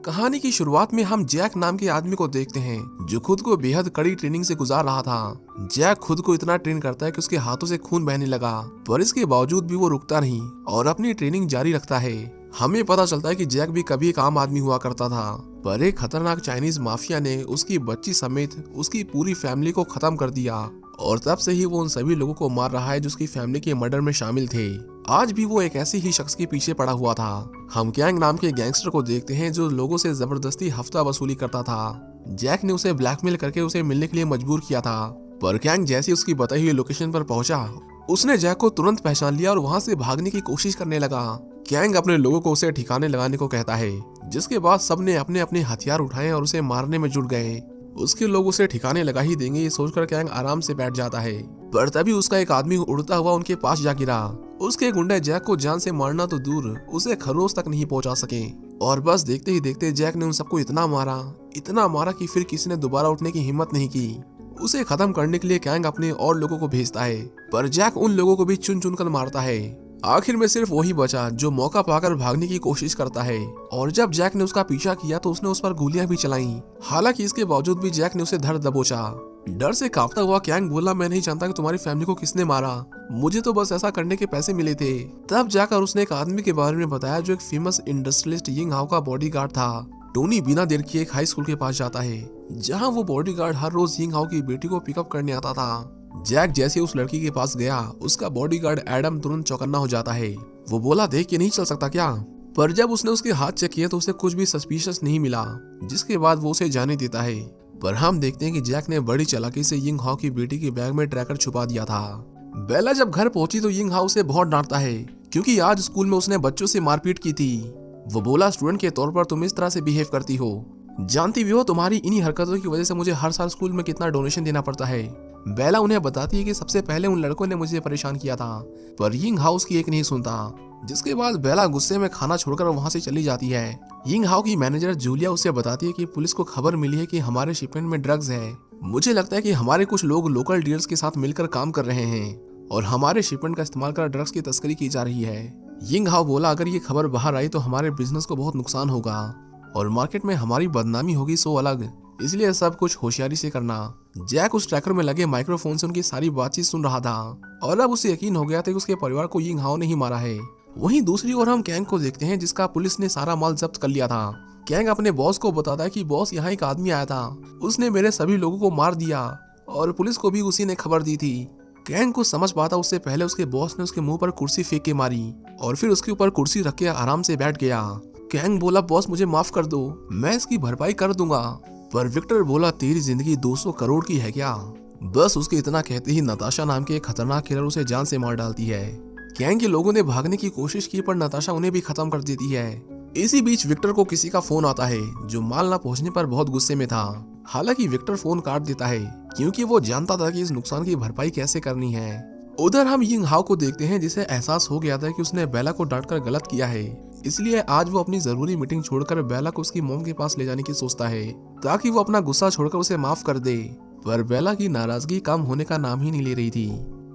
कहानी की शुरुआत में हम जैक नाम के आदमी को देखते हैं जो खुद को बेहद कड़ी ट्रेनिंग से गुजार रहा था। जैक खुद को इतना ट्रेन करता है कि उसके हाथों से खून बहने लगा, पर इसके बावजूद भी वो रुकता नहीं और अपनी ट्रेनिंग जारी रखता है। हमें पता चलता है कि जैक भी कभी एक आम आदमी हुआ करता था, पर एक खतरनाक चाइनीज माफिया ने उसकी बच्ची समेत उसकी पूरी फैमिली को खत्म कर दिया और तब से ही वो उन सभी लोगों को मार रहा है जो उसकी फैमिली के मर्डर में शामिल थे। आज भी वो एक ऐसे ही शख्स के पीछे पड़ा हुआ था। हम कैंग नाम के गैंगस्टर को देखते हैं जो लोगों से जबरदस्ती हफ्ता वसूली करता था। जैक ने उसे ब्लैकमेल करके उसे मिलने के लिए मजबूर किया था, पर कैंग जैसे उसकी बताई हुई लोकेशन पर पहुंचा, उसने जैक को तुरंत पहचान लिया और वहां से भागने की कोशिश करने लगा। कैंग अपने लोगों को उसे ठिकाने लगाने को कहता है, जिसके बाद सबने अपने अपने हथियार उठाए और उसे मारने में जुट गए। उसके लोग उसे ठिकाने लगा ही देंगे ये सोचकर कैंग आराम से बैठ जाता है, पर तभी उसका एक आदमी उड़ता हुआ उनके पास जा गिरा। उसके गुंडे जैक को जान से मारना तो दूर उसे खरोच तक नहीं पहुंचा सके और बस देखते ही देखते जैक ने उन सबको इतना मारा कि फिर किसी ने दोबारा उठने की हिम्मत नहीं की। उसे खत्म करने के लिए कैंग अपने और लोगों को भेजता है, पर जैक उन लोगों को भी चुन चुन कर मारता है। आखिर में सिर्फ वही बचा जो मौका पाकर भागने की कोशिश करता है, और जब जैक ने उसका पीछा किया तो उसने उस पर गोलियां भी चलाई। हालांकि इसके बावजूद भी जैक ने उसे धर दबोचा। डर से कांपता हुआ कैंग बोला, मैं नहीं जानता कि तुम्हारी फैमिली को किसने मारा, मुझे तो बस ऐसा करने के पैसे मिले थे। तब जाकर उसने एक आदमी के बारे में बताया जो एक फेमस इंडस्ट्रियलिस्ट यिंग हाओ का बॉडीगार्ड था। टोनी बिना देर किए एक हाई स्कूल के पास जाता है, जहाँ वो बॉडीगार्ड हर रोज यिंग हाओ की बेटी को पिकअप करने आता था। जैक जैसे उस लड़की के पास गया, उसका बॉडीगार्ड एडम तुरंत चौकन्ना हो जाता है। वो बोला, देख के नहीं चल सकता क्या? पर जब उसने उसके हाथ चेक किए तो उसे कुछ भी सस्पिशियस नहीं मिला, जिसके बाद वो उसे जाने देता है। पर हम देखते हैं कि जैक ने बड़ी चालाकी से यिंग हाओ की बेटी के बैग में ट्रैकर छुपा दिया था। बेला जब घर पहुंची तो यिंग हाओ उसे बहुत डांटता है, क्योंकि आज स्कूल में उसने बच्चों से मारपीट की थी। वो बोला, स्टूडेंट के तौर पर तुम इस तरह से बिहेव करती हो, जानती भी हो तुम्हारी इन्हीं हरकतों की वजह से मुझे हर साल स्कूल में कितना डोनेशन देना पड़ता है। बेला उन्हें बताती है कि सबसे पहले उन लड़कों ने मुझे परेशान किया था, पर यिंग हाओ की एक नहीं सुनता। जिसके बाद बेला गुस्से में खाना छोड़कर वहां से चली जाती है। यिंग हाओ की मैनेजर जूलिया उसे बताती है कि पुलिस को खबर मिली है कि हमारे शिपमेंट में ड्रग्स है। मुझे लगता है कि हमारे कुछ लोग लोकल डीलर्स के साथ मिलकर काम कर रहे हैं और हमारे शिपमेंट का इस्तेमाल कर ड्रग्स की तस्करी की जा रही है। यिंग हाओ बोला, अगर ये खबर बाहर आई तो हमारे बिजनेस को बहुत नुकसान होगा और मार्केट में हमारी बदनामी होगी, सो अलग, इसलिए सब कुछ होशियारी से करना। जैक उस ट्रैकर में लगे माइक्रोफोन से उनकी सारी बातचीत सुन रहा था और अब उसे यकीन हो गया था कि उसके परिवार को यिंग हाओ ने ही मारा है। वहीं दूसरी ओर हम कैंग को देखते हैं, जिसका पुलिस ने सारा माल जब्त कर लिया था। कैंग अपने बॉस को बताता है कि बॉस, यहाँ एक आदमी आया था, उसने मेरे सभी लोगों को मार दिया और पुलिस को भी उसी ने खबर दी थी। कैंग को समझ पाता उससे पहले उसके बॉस ने उसके मुंह पर कुर्सी फेंक के मारी और फिर उसके ऊपर कुर्सी रख के आराम से बैठ गया। कैंग बोला, बॉस मुझे माफ कर दो, मैं इसकी भरपाई कर दूंगा। पर विक्टर बोला, तेरी जिंदगी 200 करोड़ की है क्या? बस उसके इतना कहते ही नताशा नाम के एक खतरनाक किलर उसे जान से मार डालती है। कैंग के लोगों ने भागने की कोशिश की, पर नताशा उन्हें भी खत्म कर देती है। इसी बीच विक्टर को किसी का फोन आता है जो माल ना पहुंचने पर बहुत गुस्से में था। हालांकि विक्टर फोन काट देता है क्योंकि वो जानता था कि इस नुकसान की भरपाई कैसे करनी है। उधर हम यिंग हाओ को देखते हैं, जिसे एहसास हो गया था कि उसने बेला को डांटकर गलत किया है, इसलिए आज वो अपनी जरूरी मीटिंग छोड़कर बेला को उसकी मॉम के पास ले जाने की सोचता है ताकि वो अपना गुस्सा छोड़कर उसे माफ कर दे। पर बेला की नाराजगी कम होने का नाम ही नहीं ले रही थी।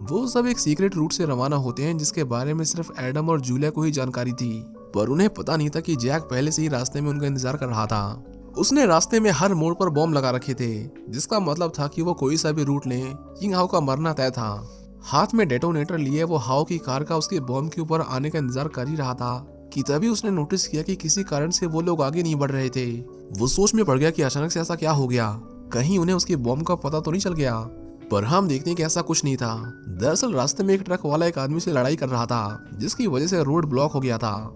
वो सब एक सीक्रेट रूट से रवाना होते हैं जिसके बारे में सिर्फ एडम और जूलिया को ही जानकारी थी, पर उन्हें पता नहीं था कि जैक पहले से ही रास्ते में उनका इंतजार कर रहा था। उसने रास्ते में हर मोड़ पर बॉम्ब लगा रखे थे, जिसका मतलब था कि वो कोई सा भी रूट ले, यिंग हाओ का मरना तय था। हाथ में डेटोनेटर लिए वो हाओ की कार का उसके बॉम्ब के ऊपर आने का इंतजार कर ही रहा था कि तभी उसने नोटिस किया कि किसी कारण से वो लोग आगे नहीं बढ़ रहे थे। वो सोच में पड़ गया कि अचानक से ऐसा क्या हो गया, कहीं उन्हें उसके बॉम्ब का पता तो नहीं चल गया। पर हम देखते हैं कि ऐसा कुछ नहीं था। दरअसल रास्ते में एक ट्रक वाला एक आदमी से लड़ाई कर रहा था, जिसकी वजह से रोड ब्लॉक हो गया था।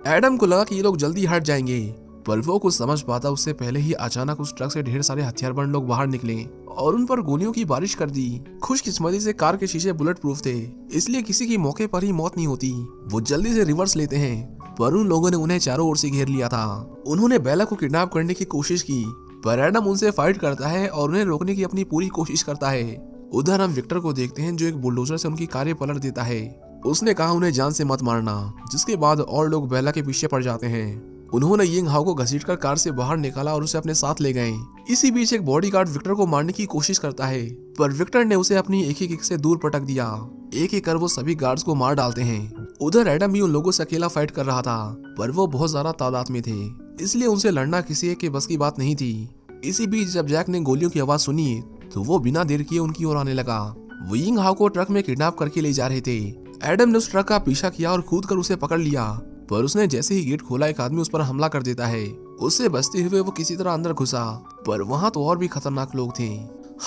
एडम को लगा कि ये लोग जल्दी हट जाएंगे, पर वो कुछ समझ पाता उससे पहले ही अचानक उस ट्रक से ढेर सारे हथियारबंद लोग बाहर निकले और उन पर गोलियों की बारिश कर दी। खुशकिस्मती से कार के शीशे बुलेट प्रूफ थे, इसलिए किसी की मौके पर ही मौत नहीं होती। वो जल्दी से रिवर्स लेते हैं, पर उन लोगों ने उन्हें चारों ओर से घेर लिया था। उन्होंने बेला को किडनैप करने की कोशिश की, पर एडम उनसे फाइट करता है और उन्हें रोकने की अपनी पूरी कोशिश करता है। उधर हम विक्टर को देखते हैं जो एक बुलडोजर से उनकी कारें पलट देता है। उसने कहा उन्हें जान से मत मारना, जिसके बाद और लोग बेला के पीछे पड़ जाते हैं। उन्होंने यिंग हाओ को घसीटकर कार से बाहर निकाला और उसे अपने साथ ले गए। इसी बीच एक बॉडीगार्ड विक्टर को मारने की कोशिश करता है, पर विक्टर ने उसे अपनी एक ही किक से दूर पटक दिया। एक एक कर वो सभी गार्ड्स को मार डालते हैं। उधर एडम भी उन लोगों से अकेला फाइट कर रहा था, पर वो बहुत ज्यादा तादाद में थे, इसलिए उनसे लड़ना किसी एक के बस की बात नहीं थी। इसी बीच जब जैक ने गोलियों की आवाज सुनी तो वो बिना देर किए उनकी ओर आने लगा। वो यिंग हाओ को ट्रक में किडनैप करके ले जा रहे थे। एडम ने उस ट्रक का पीछा किया और कूद कर उसे पकड़ लिया, पर उसने जैसे ही गेट खोला एक आदमी उस पर हमला कर देता है। उससे बचते हुए वो किसी तरह अंदर घुसा, पर वहाँ तो और भी खतरनाक लोग थे।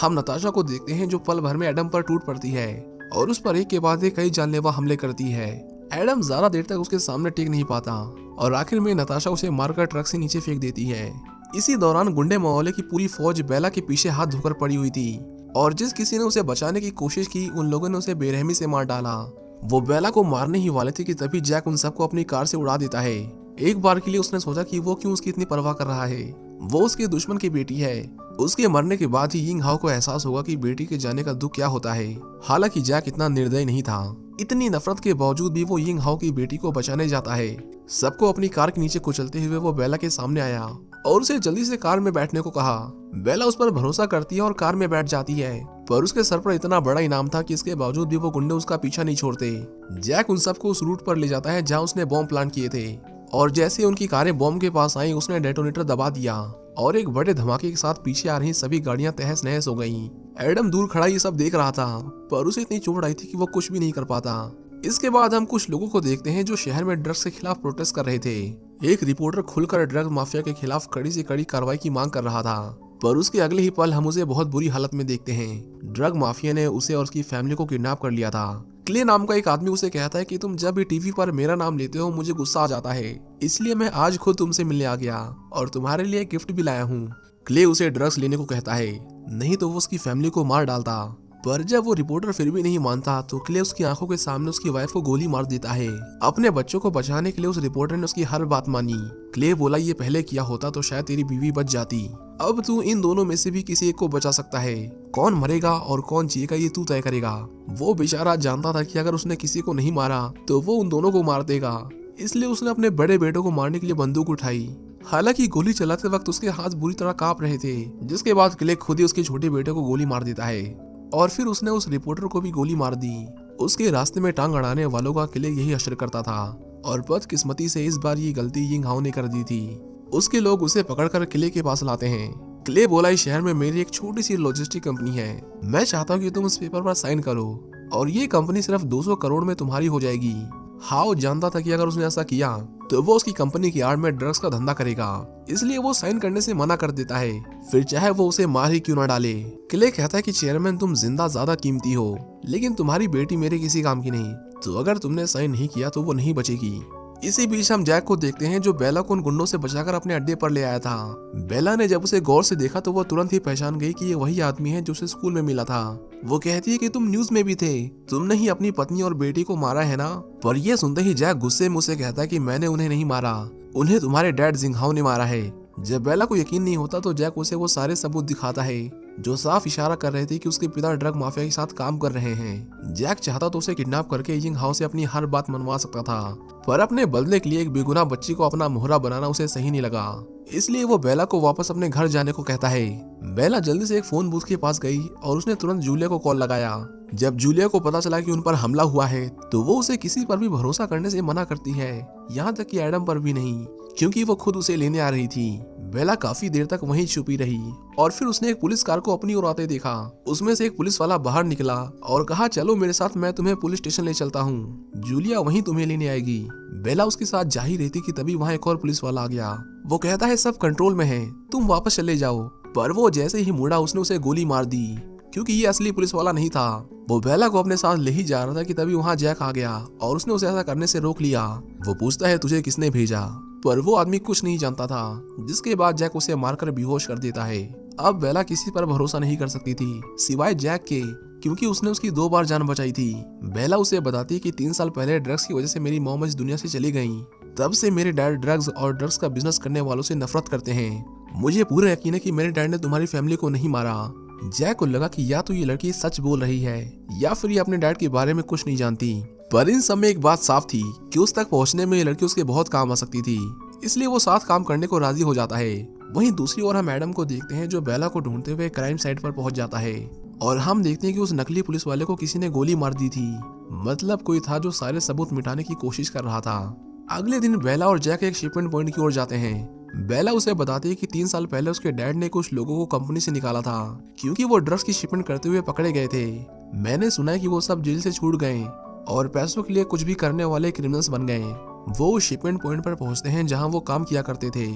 हम नताशा को देखते हैं जो पल भर में एडम पर टूट पड़ती है और उस पर एक के बाद एक कई जानलेवा हमले करती है। एडम ज्यादा देर तक उसके सामने टिक नहीं पाता और आखिर में नताशा उसे मारकर ट्रक से नीचे फेंक देती है। इसी दौरान गुंडे मोहल्ले की पूरी फौज बेला के पीछे हाथ धोकर पड़ी हुई थी और जिस किसी ने उसे बचाने की कोशिश की उन लोगों ने उसे बेरहमी से मार डाला। वो बेला को मारने ही वाले थे कि तभी जैक उन सबको अपनी कार से उड़ा देता है। एक बार के लिए उसने सोचा कि वो क्यों उसकी इतनी परवाह कर रहा है, वो उसके दुश्मन की बेटी है। उसके मरने के बाद ही यिंग हाओ को एहसास होगा कि बेटी के जाने का दुख क्या होता है। हालांकि जैक इतना निर्दयी नहीं था, इतनी नफरत के बावजूद भी वो यिंग हाओ की बेटी को बचाने जाता है। सबको अपनी कार के नीचे कुचलते हुए वो बेला के सामने आया और उसे जल्दी से कार में बैठने को कहा। बेला उस पर भरोसा करती है और कार में बैठ जाती है, पर उसके सर पर इतना बड़ा इनाम था कि इसके बावजूद भी वो गुंडे उसका पीछा नहीं छोड़ते। जैक उन सबको उस रूट पर ले जाता है जहाँ उसने बॉम्ब प्लान किए थे और जैसे उनकी कारें बॉम्ब के पास आई उसने डेटोनेटर दबा दिया और एक बड़े धमाके के साथ पीछे आ रही सभी गाड़ियां तहस नहस हो गईं। एडम दूर खड़ा ये सब देख रहा था, पर उसे इतनी चोट आई थी कि वो कुछ भी नहीं कर पाता। इसके बाद हम कुछ लोगों को देखते हैं जो शहर में ड्रग्स के खिलाफ प्रोटेस्ट कर रहे थे। एक रिपोर्टर खुलकर ड्रग माफिया के खिलाफ कड़ी से कड़ी कार्रवाई की मांग कर रहा था, पर उसके अगले ही पल हम उसे बहुत बुरी हालत में देखते हैं। ड्रग माफिया ने उसे और उसकी फैमिली को किडनैप कर लिया था। क्ले नाम का एक आदमी उसे कहता है कि तुम जब भी टीवी पर मेरा नाम लेते हो मुझे गुस्सा आ जाता है, इसलिए मैं आज खुद तुमसे मिलने आ गया और तुम्हारे लिए एक गिफ्ट भी लाया हूँ। क्ले उसे ड्रग्स लेने को कहता है, नहीं तो वो उसकी फैमिली को मार डालता। पर जब वो रिपोर्टर फिर भी नहीं मानता तो क्ले उसकी आंखों के सामने उसकी वाइफ को गोली मार देता है। अपने बच्चों को बचाने के लिए उस रिपोर्टर ने उसकी हर बात मानी। क्ले बोला ये पहले किया होता तो शायद तेरी बीवी बच जाती। अब तू इन दोनों में से भी किसी एक को बचा सकता है। कौन मरेगा और कौन जिएगा ये तू तय करेगा। वो बेचारा जानता था कि अगर उसने किसी को नहीं मारा तो वो उन दोनों को मार देगा, इसलिए उसने अपने बड़े बेटों को मारने के लिए बंदूक उठाई। हालांकि गोली चलाते वक्त उसके हाथ बुरी तरह कांप रहे थे, जिसके बाद क्ले खुद ही उसके छोटे बेटे को गोली मार देता है और फिर उसने उस रिपोर्टर को भी गोली मार दी। उसके रास्ते में टांग अड़ाने वालों का क्ले यही असर करता था और बदकिस्मती से इस बार ये गलती यिंग हाओ ने कर दी थी। उसके लोग उसे पकड़कर क्ले के पास लाते हैं। क्ले बोला इस शहर में मेरी एक छोटी सी लॉजिस्टिक कंपनी है, मैं चाहता हूँ कि तुम इस पेपर पर साइन करो और ये कंपनी सिर्फ 200 करोड़ में तुम्हारी हो जाएगी। हाओ जानता था कि अगर उसने ऐसा किया तो वो उसकी कंपनी की आड़ में ड्रग्स का धंधा करेगा, इसलिए वो साइन करने से मना कर देता है, फिर चाहे वो उसे मार ही क्यों न डाले। क्ले कहता है कि चेयरमैन तुम जिंदा ज्यादा कीमती हो, लेकिन तुम्हारी बेटी मेरे किसी काम की नहीं, तो अगर तुमने साइन नहीं किया तो वो नहीं बचेगी। इसी बीच हम जैक को देखते हैं जो बेला को उन गुंडों से बचाकर अपने अड्डे पर ले आया था। बेला ने जब उसे गौर से देखा तो वो तुरंत ही पहचान गई कि ये वही आदमी है जो उसे स्कूल में मिला था। वो कहती है कि तुम न्यूज में भी थे, तुमने ही अपनी पत्नी और बेटी को मारा है ना। पर ये सुनते ही जैक गुस्से में उसे कहता है कि मैंने उन्हें नहीं मारा, उन्हें तुम्हारे डैड जिंग हाओ ने मारा है। जब बेला को यकीन नहीं होता तो जैक उसे वो सारे सबूत दिखाता है जो साफ इशारा कर रहे थे कि उसके पिता ड्रग माफिया के साथ काम कर रहे हैं। जैक चाहता तो उसे किडनैप करके यिंग हाओ से अपनी हर बात मनवा सकता था, पर अपने बदले के लिए एक बेगुनाह बच्ची को अपना मोहरा बनाना उसे सही नहीं लगा, इसलिए वो बेला को वापस अपने घर जाने को कहता है। बेला जल्दी से एक फोन बूथ के पास गई और उसने तुरंत जूलिया को कॉल लगाया। जब जूलिया को पता चला कि उन पर हमला हुआ है तो वो उसे किसी पर भी भरोसा करने से मना करती है, यहाँ तक कि एडम पर भी नहीं, क्योंकि वो खुद उसे लेने आ रही थी। बेला काफी देर तक वहीं छुपी रही और फिर उसने एक पुलिस कार को अपनी ओर आते देखा। उसमें से एक पुलिस वाला बाहर निकला और कहा चलो मेरे साथ, मैं तुम्हें पुलिस स्टेशन ले चलता हूँ, जूलिया वहीं तुम्हें लेने आएगी। बेला उसके साथ जा ही रही थी कि तभी वहाँ एक और पुलिस वाला आ गया। वो कहता है सब कंट्रोल में है, तुम वापस चले जाओ, पर वो जैसे ही मुड़ा उसने उसे गोली मार दी, क्योंकि ये असली पुलिस वाला नहीं था। वो बेला को अपने साथ ले ही जा रहा था कि तभी वहाँ जैक आ गया और उसने उसे ऐसा करने से रोक लिया। वो पूछता है तुझे किसने भेजा, पर वो आदमी कुछ नहीं जानता था, जिसके बाद जैक उसे मारकर बेहोश कर देता है। अब बेला किसी पर भरोसा नहीं कर सकती थी सिवाय जैक के, क्योंकि उसने उसकी 2 बार जान बचाई थी। बेला उसे बताती कि 3 साल पहले ड्रग्स की वजह से मेरी मॉम इस दुनिया से चली गई, तब से मेरे डैड ड्रग्स और ड्रग्स का बिजनेस करने वालों से नफरत करते हैं। मुझे पूरा यकीन है कि मेरे डैड ने तुम्हारी फैमिली को नहीं मारा। जैक को लगा कि या तो ये लड़की सच बोल रही है या फिर ये अपने डैड के बारे में कुछ नहीं जानती, पर इन सब में एक बात साफ थी कि उस तक पहुंचने में ये लड़की उसके बहुत काम आ सकती थी, इसलिए वो साथ काम करने को राजी हो जाता है। वहीं दूसरी ओर हम एडम को देखते हैं जो बेला को ढूंढते हुए क्राइम साइट पर पहुंच जाता है और हम देखते हैं कि उस नकली पुलिस वाले को किसी ने गोली मार दी थी मतलब कोई था जो सारे सबूत मिटाने की कोशिश कर रहा था। अगले दिन बेला और जैक एक शिपमेंट पॉइंट की ओर जाते हैं। बेला उसे बताती है कि 3 साल पहले उसके डैड ने कुछ लोगों को कंपनी से निकाला था क्योंकि वो ड्रग्स की शिपमेंट करते हुए पकड़े गए थे। मैंने सुना है कि वो सब जेल से छूट गए और पैसों के लिए कुछ भी करने वाले क्रिमिनल्स बन गए। वो शिपमेंट पॉइंट पर पहुंचते हैं जहां वो काम किया करते थे।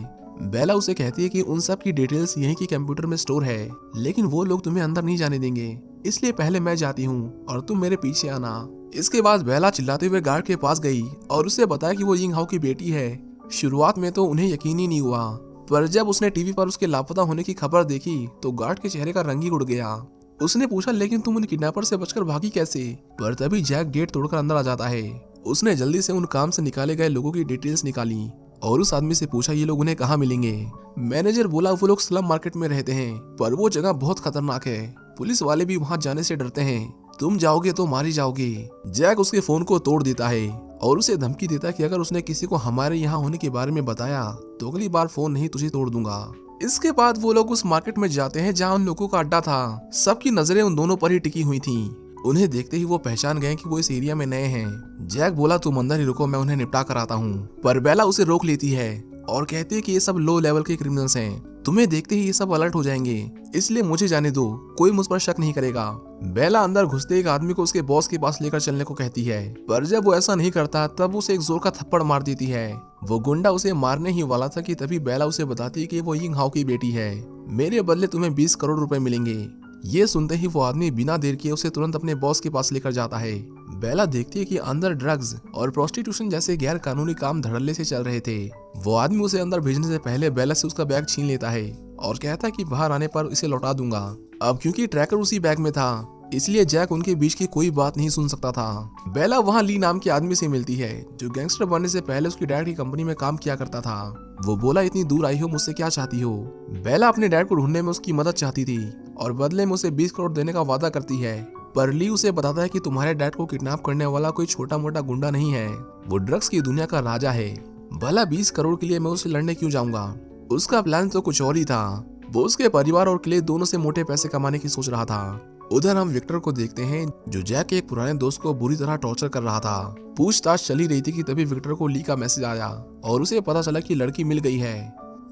बेला उसे कहती है कि उन सब की डिटेल्स यहीं की कंप्यूटर में स्टोर है, लेकिन वो लोग तुम्हें अंदर नहीं जाने देंगे, इसलिए पहले मैं जाती हूँ और तुम मेरे पीछे आना। इसके बाद बेला चिल्लाते हुए गार्ड के पास गई और उसे बताया कि वो यिंग हाओ की बेटी है। शुरुआत में तो उन्हें यकीन ही नहीं हुआ, पर जब उसने टीवी पर उसके लापता होने की खबर देखी तो गार्ड के चेहरे का रंग ही उड़ गया। उसने पूछा, लेकिन तुम उन किडनैपर से बचकर भागी कैसे? पर तभी जैक गेट तोड़कर अंदर आ जाता है। उसने जल्दी से उन काम से निकाले गए लोगों की डिटेल्स निकाली और उस आदमी से पूछा ये लोग उन्हें कहाँ मिलेंगे। मैनेजर बोला वो लोग स्लम मार्केट में रहते हैं, पर वो जगह बहुत खतरनाक है, पुलिस वाले भी वहाँ जाने से डरते हैं, तुम जाओगे तो मारी जाओगे। जैक उसके फोन को तोड़ देता है और उसे धमकी देता है कि अगर उसने किसी को हमारे यहाँ होने के बारे में बताया तो अगली बार फोन नहीं तुझे तोड़ दूंगा। इसके बाद वो लोग उस मार्केट में जाते हैं जहाँ उन लोगों का अड्डा था। सबकी नजरें उन दोनों पर ही टिकी हुई थी। उन्हें देखते ही वो पहचान गए कि वो इस एरिया में नए हैं। जैक बोला तुम अंदर ही रुको, मैं उन्हें निपटा कर आता हूँ, पर बेला उसे रोक लेती है और कहती है कि ये सब लो लेवल के क्रिमिनल्स हैं, तुम्हें देखते ही ये सब अलर्ट हो जाएंगे, इसलिए मुझे जाने दो, कोई मुझ पर शक नहीं करेगा। बेला अंदर घुसते एक आदमी को उसके बॉस के पास लेकर चलने को कहती है, पर जब वो ऐसा नहीं करता तब उसे एक जोर का थप्पड़ मार देती है। वो गुंडा उसे मारने ही वाला था कि तभी बेला उसे बताती है कि वो यिंग हाओ की बेटी है, मेरे बदले तुम्हें 20 करोड़ रुपए मिलेंगे। ये सुनते ही वो आदमी बिना देर किए उसे तुरंत अपने बॉस के पास लेकर जाता है। बेला देखती है कि अंदर ड्रग्स और प्रोस्टिट्यूशन जैसे गैर कानूनी काम धड़ल्ले से चल रहे थे। वो आदमी उसे अंदर भेजने से पहले बेला से उसका बैग छीन लेता है और कहता है कि बाहर आने पर इसे लौटा दूंगा। अब क्योंकि ट्रैकर उसी बैग में था, इसलिए जैक उनके बीच की कोई बात नहीं सुन सकता था। बेला वहाँ ली नाम के आदमी से मिलती है जो गैंगस्टर बनने से पहले उसकी डैड की कंपनी में काम किया करता था। वो बोला इतनी दूर आई हो, मुझसे क्या चाहती हो? बेला अपने डैड को ढूंढने में उसकी मदद चाहती थी और बदले में उसे 20 करोड़ देने का वादा करती है। पर ली उसे बताता है कि तुम्हारे डैड को किडनैप करने वाला कोई छोटा मोटा गुंडा नहीं है, वो ड्रग्स की दुनिया का राजा है। भला 20 करोड़ के लिए मैं उससे लड़ने क्यों जाऊंगा? उसका प्लान तो कुछ और ही था। वो उसके परिवार और क्ले दोनों से मोटे पैसे कमाने की सोच रहा था। उधर हम विक्टर को देखते हैं जो जैक के एक पुराने दोस्त को बुरी तरह टॉर्चर कर रहा था। पूछताछ चली रही थी कि तभी विक्टर को ली का मैसेज आया और उसे पता चला कि लड़की मिल गई है।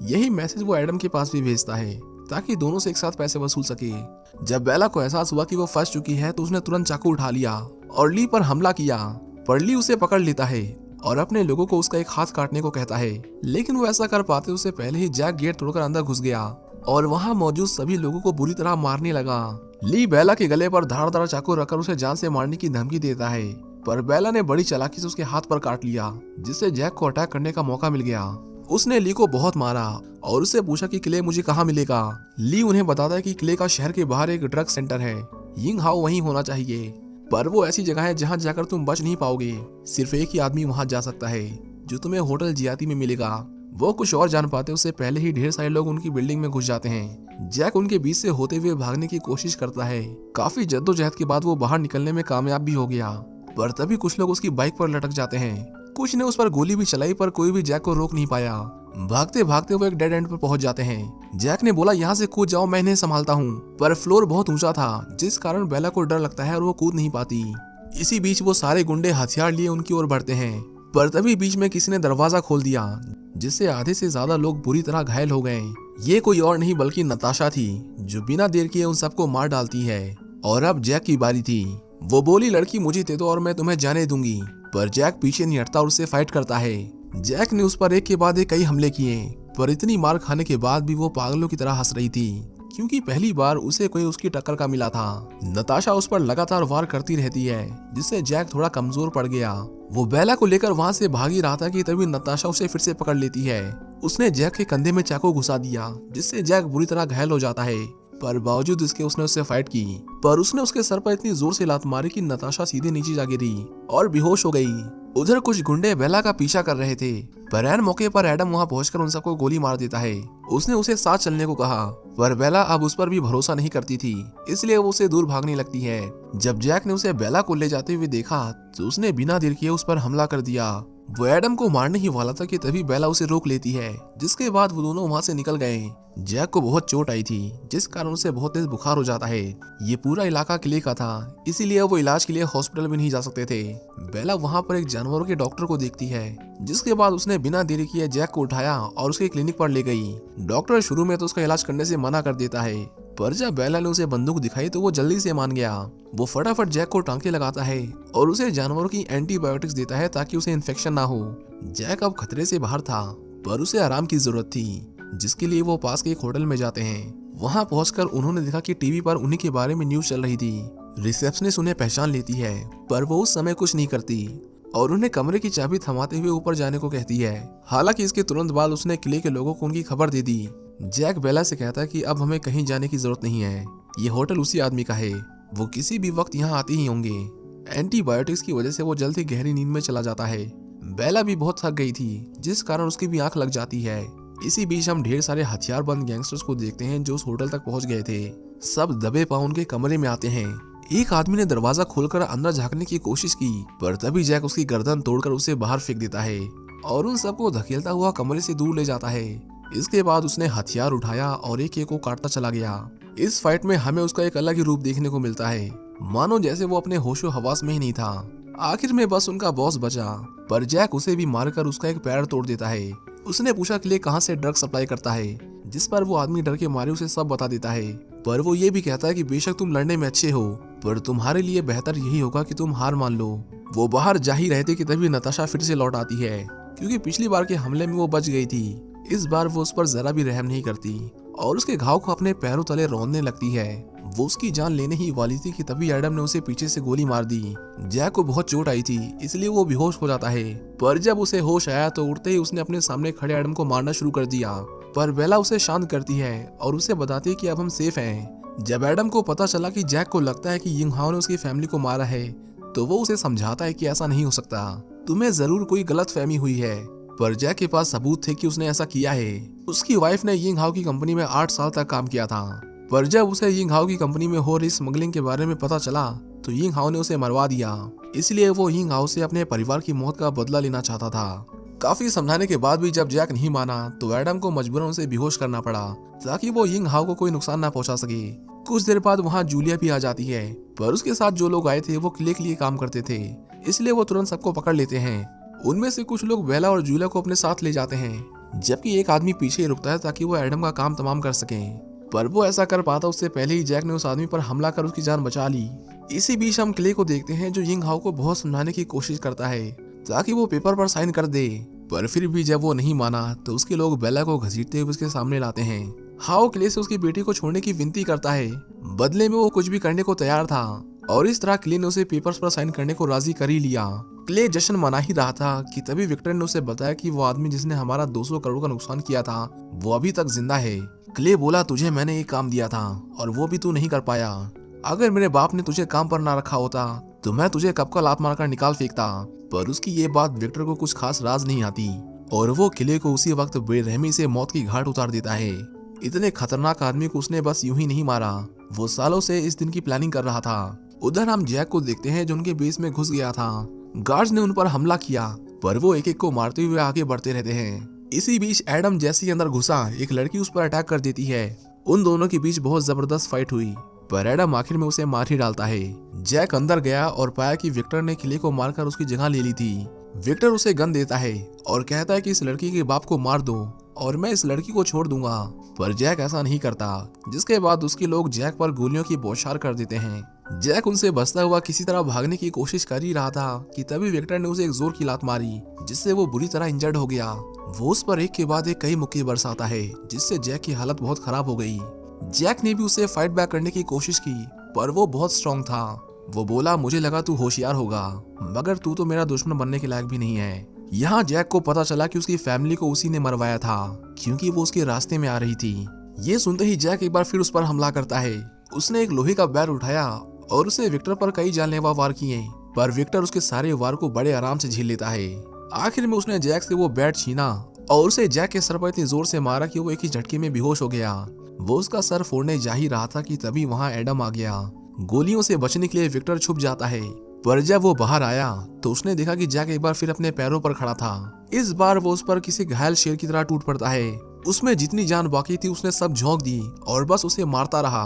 यही मैसेज वो एडम के पास भी भेजता है ताकि दोनों से एक साथ पैसे वसूल सके। जब बेला को एहसास हुआ कि वो फंस चुकी है तो उसने तुरंत चाकू उठा लिया और ली पर हमला किया, पर ली उसे पकड़ लेता है और अपने लोगों को उसका एक हाथ काटने को कहता है, लेकिन वो ऐसा कर पाते उससे पहले ही जैक गेट तोड़कर अंदर घुस गया और वहाँ मौजूद सभी लोगों को बुरी तरह मारने लगा। ली बेला के गले पर धारदार चाकू रखकर उसे जान से मारने की धमकी देता है, पर बेला ने बड़ी चालाकी से उसके हाथ पर काट लिया, जिससे जैक को अटैक करने का मौका मिल गया। उसने ली को बहुत मारा और उससे पूछा कि क्ले मुझे कहाँ मिलेगा। ली उन्हें बताता है कि क्ले का शहर के बाहर एक ड्रग सेंटर है, यिंग हाओ वहीं होना चाहिए, पर वो ऐसी जगह है जहाँ जाकर तुम बच नहीं पाओगे, सिर्फ एक ही आदमी वहाँ जा सकता है जो तुम्हें होटल जियाती में मिलेगा। वो कुछ और जान पाते उससे पहले ही ढेर सारे लोग उनकी बिल्डिंग में घुस जाते हैं। जैक उनके बीच से होते हुए भागने की कोशिश करता है। काफी जद्दोजहद के बाद वो बाहर निकलने में कामयाब भी हो गया, पर तभी कुछ लोग उसकी बाइक पर लटक जाते हैं। कुछ ने उस पर गोली भी चलाई, पर कोई भी जैक को रोक नहीं पाया। भागते भागते वो एक डेड एंड पर पहुंच जाते हैं। जैक ने बोला यहाँ से कूद जाओ, मैं इन्हें संभालता हूँ, पर फ्लोर बहुत ऊंचा था जिस कारण बेला को डर लगता है और वो कूद नहीं पाती। इसी बीच वो सारे गुंडे हथियार लिए उनकी ओर बढ़ते हैं, पर तभी बीच में किसी ने दरवाजा खोल दिया, जिससे आधे से ज्यादा लोग बुरी तरह घायल हो गए। ये कोई और नहीं बल्कि नताशा थी, जो बिना देर किए उन सबको मार डालती है। और अब जैक की बारी थी। वो बोली लड़की मुझे दे दो और मैं तुम्हें जाने दूंगी, पर जैक पीछे नहीं हटता और उससे फाइट करता है। जैक ने उस पर एक के बाद एक कई हमले किए, पर इतनी मार खाने के बाद भी वो पागलों की तरह हंस रही थी, क्योंकि पहली बार उसे कोई उसकी टक्कर का मिला था। नताशा उस पर लगातार वार करती रहती है, जिससे जैक थोड़ा कमजोर पड़ गया। वो बेला को लेकर वहाँ से भाग ही रहा था कि तभी नताशा उसे फिर से पकड़ लेती है। उसने जैक के कंधे में चाकू घुसा दिया, जिससे जैक बुरी तरह घायल हो जाता है, पर बावजूद इसके उसने उससे फाइट की, पर उसने उसके सर पर इतनी जोर से लात मारी कि नताशा सीधे नीचे जा गिरी और बेहोश हो गई। उधर कुछ गुंडे बेला का पीछा कर रहे थे, पर ऐन मौके पर एडम वहां पहुंचकर उन सबको गोली मार देता है। उसने उसे साथ चलने को कहा, पर बेला अब उस पर भी भरोसा नहीं करती थी, इसलिए वो उसे दूर भागने लगती है। जब जैक ने उसे बेला को ले जाते हुए देखा तो उसने बिना देर किए उस पर हमला कर दिया। वो एडम को मारने ही वाला था कि तभी बेला उसे रोक लेती है, जिसके बाद वो दोनों वहां से निकल गए। जैक को बहुत चोट आई थी, जिस कारण उसे बहुत तेज बुखार हो जाता है। ये पूरा इलाका किले का था, इसीलिए वो इलाज के लिए हॉस्पिटल भी नहीं जा सकते थे। बेला वहां पर एक जानवरों के डॉक्टर को देखती है, जिसके बाद उसने बिना देरी किए जैक को उठाया और उसके क्लिनिक पर ले गई। डॉक्टर शुरू में तो उसका इलाज करने से मना कर देता है, पर जब बेला ने उसे बंदूक दिखाई तो वो जल्दी से मान गया। वो फटाफट जैक को टांके लगाता है और उसे जानवरों की एंटीबायोटिक्स देता है ताकि उसे इन्फेक्शन ना हो। जैक अब खतरे से बाहर था, पर उसे आराम की जरूरत थी, जिसके लिए वो पास के एक होटल में जाते हैं। वहां पहुंचकर उन्होंने देखा कि टीवी पर उन्हीं के बारे में न्यूज चल रही थी। रिसेप्शनिस्ट उन्हें पहचान लेती है, पर वो उस समय कुछ नहीं करती और उन्हें कमरे की चाबी थमाते हुए ऊपर जाने को कहती है। हालांकि इसके तुरंत बाद उसने किले के लोगों को उनकी खबर दे दी। जैक बेला से कहता है कि अब हमें कहीं जाने की जरूरत नहीं है, ये होटल उसी आदमी का है, वो किसी भी वक्त यहाँ आते ही होंगे। एंटीबायोटिक्स की वजह से वो जल्द ही गहरी नींद में चला जाता है। बेला भी बहुत थक गई थी, जिस कारण उसकी भी आंख लग जाती है। इसी बीच हम ढेर सारे हथियारबंद गैंगस्टर्स को देखते हैं जो उस होटल तक पहुंच गए थे। सब दबे पांव उनके कमरे में आते हैं। एक आदमी ने दरवाजा खोलकर अंदर झांकने की कोशिश की, पर तभी जैक उसकी गर्दन तोड़कर उसे बाहर फेंक देता है और उन सबको धकेलता हुआ कमरे से दूर ले जाता है। इसके बाद उसने हथियार उठाया और एक एक को काटता चला गया। इस फाइट में हमें उसका एक अलग ही रूप देखने को मिलता है, मानो जैसे वो अपने होशो हवास में ही नहीं था। आखिर में बस उनका बॉस बचा, पर जैक उसे भी मारकर उसका एक पैर तोड़ देता है। उसने पूछा कि ले कहां से ड्रग सप्लाई करता है, जिस पर वो आदमी डर के मारे उसे सब बता देता है। पर वो ये भी कहता है कि बेशक तुम लड़ने में अच्छे हो, पर तुम्हारे लिए बेहतर यही होगा कि तुम हार मान लो। वो बाहर जा ही रहे थे कि तभी नताशा फिर से लौट आती है, क्योंकि पिछली बार के हमले में वो बच गई थी। इस बार वो उस पर जरा भी रहम नहीं करती और उसके घाव को अपने पैरों तले रौंदने लगती है। वो उसकी जान लेने ही वाली थी कि तभी एडम ने उसे पीछे से गोली मार दी। जैक को बहुत चोट आई थी, इसलिए वो बेहोश हो जाता है, पर जब उसे होश आया तो उठते ही उसने अपने सामने खड़े एडम को मारना शुरू कर दिया। पर बेला उसे शांत करती है और उसे बताती है कि अब हम सेफ हैं। जब एडम को पता चला कि जैक को लगता है कि यिंग हाओ ने उसकी फैमिली को मारा है, तो वो उसे समझाता है कि ऐसा नहीं हो सकता, तुम्हें जरूर कोई गलत फहमी हुई है। पर जैक के पास सबूत थे कि उसने ऐसा किया है। उसकी वाइफ ने यिंग हाओ की कंपनी में 8 साल तक काम किया था, पर जब उसे यिंग हाओ की कंपनी में हो रही स्मगलिंग के बारे में पता चला तो यिंग हाओ ने उसे मरवा दिया। इसलिए वो यिंग हाओ से अपने परिवार की मौत का बदला लेना चाहता था। काफी समझाने के बाद भी जब जैक नहीं माना तो एडम को मजबूरन उसे बेहोश करना पड़ा ताकि वो यिंग हाओ को कोई नुकसान ना पहुंचा सके। कुछ देर बाद वहाँ जूलिया भी आ जाती है, पर उसके साथ जो लोग आए थे वो किले के लिए काम करते थे, इसलिए वो तुरंत सबको पकड़ लेते हैं। उनमें से कुछ लोग बेला और जूलिया को अपने साथ ले जाते हैं, जबकि एक आदमी पीछे रुकता है ताकि वो एडम का काम तमाम कर सके। पर वो ऐसा कर पाता उससे पहले ही जैक ने उस आदमी पर हमला कर उसकी जान बचा ली। इसी बीच हम क्ले को देखते हैं जो यिंग हाओ को बहुत समझाने की कोशिश करता है ताकि वो पेपर पर साइन कर दे, पर फिर भी जब वो नहीं माना तो उसके लोग बेला को घसीटते हुए उसके सामने लाते हैं। हाओ क्ले से उसकी बेटी को छोड़ने की विनती करता है, बदले में वो कुछ भी करने को तैयार था और इस तरह क्ले ने उसे पेपर्स पर साइन करने को राजी कर ही लिया। क्ले जश्न मना ही रहा था कि तभी विक्टर ने उसे बताया कि वो आदमी जिसने हमारा 200 करोड़ का नुकसान किया था वो अभी तक जिंदा है। क्ले बोला, तुझे मैंने एक काम दिया था और वो भी तू नहीं कर पाया। अगर मेरे बाप ने तुझे काम पर ना रखा होता तो मैं तुझे कब का लात मारकर निकाल फेंकता। पर उसकी ये बात विक्टर को कुछ खास राज नहीं आती और वो किले को उसी वक्त बेरहमी से मौत की घाट उतार देता है। इतने खतरनाक आदमी को उसने बस यूं ही नहीं मारा, वो सालों से इस दिन की प्लानिंग कर रहा था। उधर हम जैक को देखते हैं जो उनके बेस में घुस गया था। गार्ड्स ने उन पर हमला किया, पर वो एक एक को मारते हुए आगे बढ़ते रहते हैं। इसी बीच एडम जैसे ही अंदर घुसा एक लड़की उस पर अटैक कर देती है। उन दोनों के बीच बहुत जबरदस्त फाइट हुई, पर एडम आखिर में उसे मार ही डालता है। जैक अंदर गया और पाया कि विक्टर ने किले को मारकर उसकी जगह ले ली थी। विक्टर उसे गन देता है और कहता है कि इस लड़की के बाप को मार दो और मैं इस लड़की को छोड़ दूंगा, पर जैक ऐसा नहीं करता, जिसके बाद उसके लोग जैक पर गोलियों की बौछार कर देते हैं। जैक उनसे बचता हुआ किसी तरह भागने की कोशिश कर ही रहा था कि तभी विक्टर ने उसे एक जोर की लात मारी, जिससे वो बुरी तरह इंजर्ड हो गया। वो उस पर एक के बाद एक कई मुक्के बरसाता है, जिससे जैक की हालत बहुत खराब हो गई। जैक ने भी उसे फाइट बैक करने की कोशिश की, पर वो बहुत स्ट्रॉन्ग था। वो बोला, मुझे लगा तू होशियार होगा, मगर तू तो मेरा दुश्मन बनने के लायक भी नहीं है। यहाँ जैक को पता चला कि उसकी फैमिली को उसी ने मरवाया था, क्योंकि वो उसके रास्ते में आ रही थी। ये सुनते ही जैक एक बार फिर उस पर हमला करता है। उसने एक लोहे का बैट उठाया और उसे विक्टर पर कई जानलेवा वार किए, पर विक्टर उसके सारे वार को बड़े आराम से झेल लेता है। आखिर में उसने जैक से वो बैट छीना और उसे जैक के सर पर इतनी जोर से मारा कि वो एक ही झटके में बेहोश हो गया। वो उसका सर फोड़ने जा ही रहा था कि तभी वहाँ एडम आ गया। गोलियों से बचने के लिए विक्टर छुप जाता है, पर जब वो बाहर आया तो उसने देखा कि जैक एक बार फिर अपने पैरों पर खड़ा था। इस बार वो उस पर किसी घायल शेर की तरह टूट पड़ता है। उसमें जितनी जान बाकी थी उसने सब झोंक दी और बस उसे मारता रहा।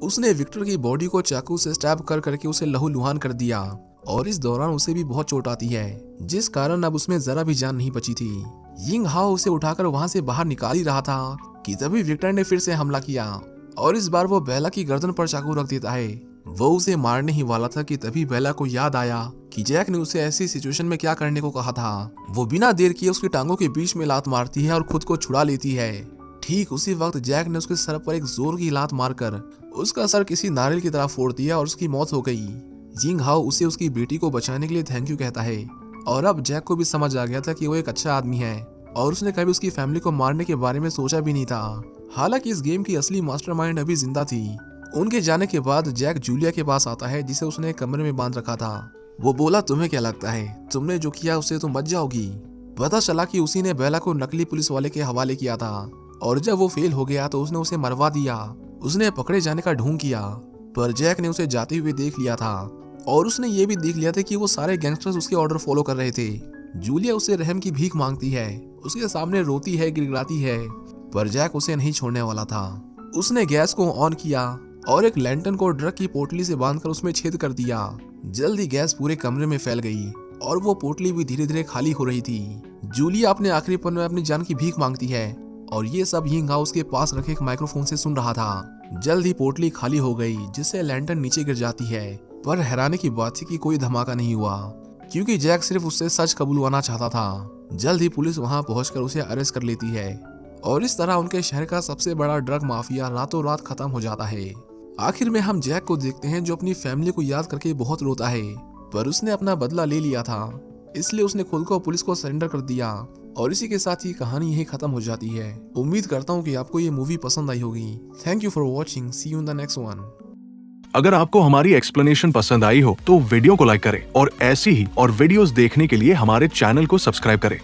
उसने विक्टर की बॉडी को चाकू से स्टैब कर करके उसे लहूलुहान कर दिया और इस दौरान उसे भी बहुत चोट आती है, जिस कारण अब उसमें जरा भी जान नहीं बची थी। यिंग हाओ उसे उठाकर वहां से बाहर निकाल ही रहा था कि तभी विक्टर ने फिर से हमला किया और इस बार वो बेला की गर्दन पर चाकू रख देता है। वो उसे मारने ही वाला था कि तभी बेला को याद आया कि जैक ने उसे ऐसी सिचुएशन में क्या करने को कहा था। वो बिना देर किए उसकी टांगों के बीच में लात मारती है और खुद को छुड़ा लेती है। ठीक उसी वक्त जैक ने उसके सर पर एक जोर की लात मारकर उसका सर किसी नारियल की तरह फोड़ दिया और उसकी मौत हो गई। यिंग हाओ उसे उसकी बेटी को बचाने के लिए थैंक यू कहता है और अब जैक को भी समझ आ गया था कि वो एक अच्छा आदमी है और उसने कभी उसकी फैमिली को मारने के बारे में सोचा भी नहीं था। हालांकि इस गेम की असली मास्टरमाइंड अभी जिंदा थी। उनके जाने के बाद जैक जूलिया के पास आता है जिसे उसने एक कमरे में बांध रखा था। वो बोला, तुम्हें क्या लगता है तुमने जो किया उससे तुम बच जाओगी? पता चला कि उसी ने बेला को नकली पुलिस वाले के हवाले किया था और जब वो फेल हो गया तो उसने उसे मरवा दिया। उसने पकड़े जाने का ढोंग किया पर जैक ने उसे जाते हुए देख लिया था और उसने ये भी देख लिया था कि वो सारे गैंगस्टर्स उसके ऑर्डर फॉलो कर रहे थे। जूलिया उसे रहम की भीख मांगती है, उसके सामने रोती है, गिड़गिड़ाती है, पर जैक उसे नहीं छोड़ने वाला था। उसने गैस को ऑन किया और एक लैंटर्न को ड्रग की पोटली से बांधकर उसमें छेद कर दिया। जल्दी गैस पूरे कमरे में फैल गई और वो पोटली भी धीरे धीरे खाली हो रही थी। जूलिया अपने आखिरी पल में अपनी जान की भीख मांगती है और ये सब यिंग हाओ के पास रखे एक माइक्रोफोन से सुन रहा था। जल्द ही पोटली खाली हो गई जिससे लैंटर्न नीचे गिर जाती है, पर हैरानी की बात थी कि कोई धमाका नहीं हुआ क्योंकि जैक सिर्फ उससे सच कबूलवाना चाहता था। जल्द ही पुलिस वहां पहुंचकर उसे अरेस्ट कर लेती है और इस तरह उनके शहर का सबसे बड़ा ड्रग माफिया रातों रात खत्म हो जाता है। आखिर में हम जैक को देखते हैं जो अपनी फैमिली को याद करके बहुत रोता है, पर उसने अपना बदला ले लिया था इसलिए उसने खुद को पुलिस को सरेंडर कर दिया और इसी के साथ ही कहानी यही खत्म हो जाती है। उम्मीद करता हूँ कि आपको ये मूवी पसंद आई होगी। Thank you for watching, see you in the next one. अगर आपको हमारी एक्सप्लेनेशन पसंद आई हो तो वीडियो को लाइक करें और ऐसी ही और वीडियोस देखने के लिए हमारे चैनल को सब्सक्राइब करें।